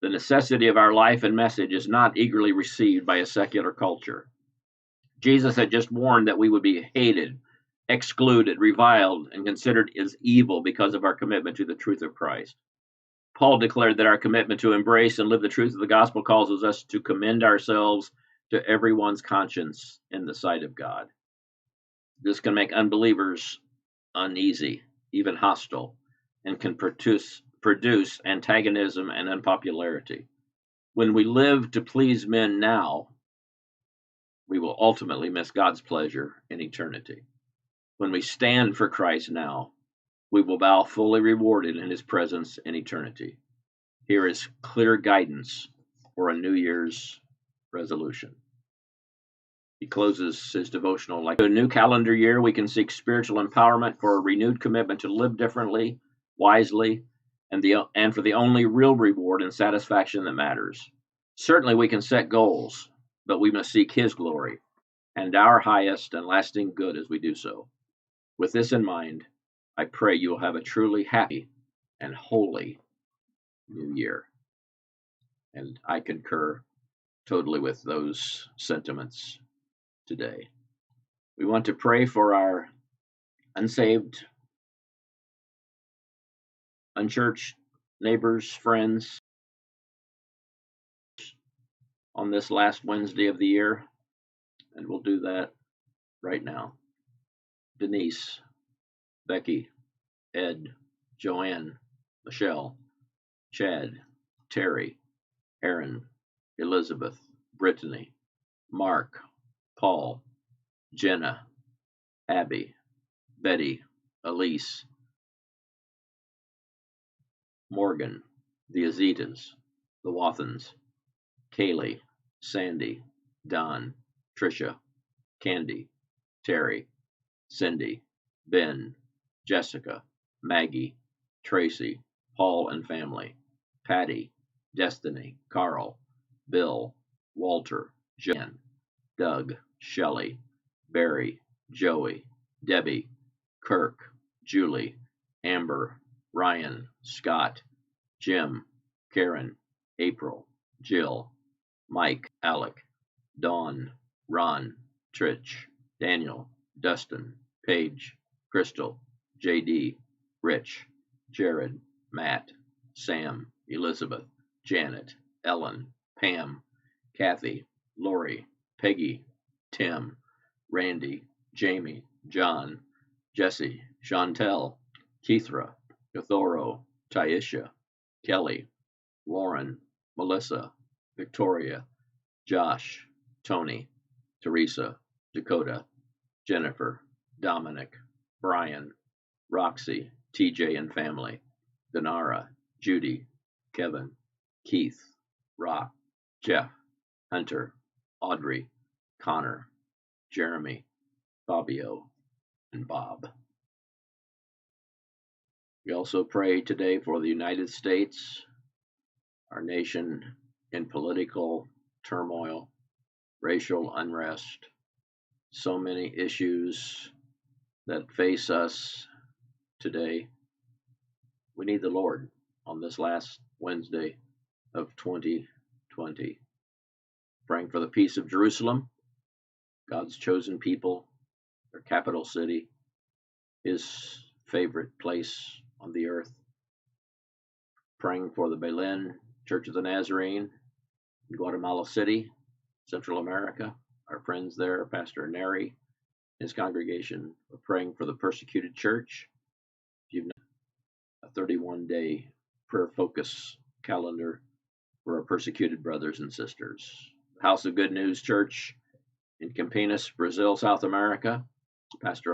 The necessity of our life and message is not eagerly received by a secular culture. Jesus had just warned that we would be hated, excluded, reviled, and considered as evil because of our commitment to the truth of Christ. Paul declared that our commitment to embrace and live the truth of the gospel causes us to commend ourselves to everyone's conscience in the sight of God. This can make unbelievers uneasy, even hostile, and can produce antagonism and unpopularity. When we live to please men now, we will ultimately miss God's pleasure in eternity. When we stand for Christ now, we will bow fully rewarded in his presence in eternity. Here is clear guidance for a New Year's resolution. He closes his devotional like a new calendar year. We can seek spiritual empowerment for a renewed commitment to live differently, wisely, and for the only real reward and satisfaction that matters. Certainly we can set goals, but we must seek his glory and our highest and lasting good as we do so. With this in mind, I pray you will have a truly happy and holy new year. And I concur totally with those sentiments today. We want to pray for our unsaved, unchurched neighbors, friends on this last Wednesday of the year, and we'll do that right now. Denise, Becky, Ed, Joanne, Michelle, Chad, Terry, Aaron, Elizabeth, Brittany, Mark, Paul, Jenna, Abby, Betty, Elise, Morgan, the Azitas, the Wathans, Kaylee, Sandy, Don, Tricia, Candy, Terry, Cindy, Ben, Jessica, Maggie, Tracy, Paul and family, Patty, Destiny, Carl, Bill, Walter, Jen, Doug, Shelley, Barry, Joey, Debbie, Kirk, Julie, Amber, Ryan, Scott, Jim, Karen, April, Jill, Mike, Alec, Dawn, Ron, Tritch, Daniel, Dustin, Paige, Crystal, JD, Rich, Jared, Matt, Sam, Elizabeth, Janet, Ellen, Pam, Kathy, Lori, Peggy, Tim, Randy, Jamie, John, Jesse, Chantel, Keithra, Gathoro, Taisha, Kelly, Lauren, Melissa, Victoria, Josh, Tony, Teresa, Dakota, Jennifer, Dominic, Brian, Roxy, TJ and family, Denara, Judy, Kevin, Keith, Rock, Jeff, Hunter, Audrey, Connor, Jeremy, Fabio, and Bob. We also pray today for the United States, our nation in political turmoil, racial unrest, so many issues that face us today. We need the Lord on this last Wednesday of 2020. Praying for the peace of Jerusalem, God's chosen people, their capital city, his favorite place on the earth. Praying for the Belen Church of the Nazarene in Guatemala City, Central America. Our friends there, Pastor Neri, his congregation, are praying for the persecuted church. You've a 31-day prayer focus calendar for our persecuted brothers and sisters. House of Good News Church in Campinas, Brazil, South America. Pastor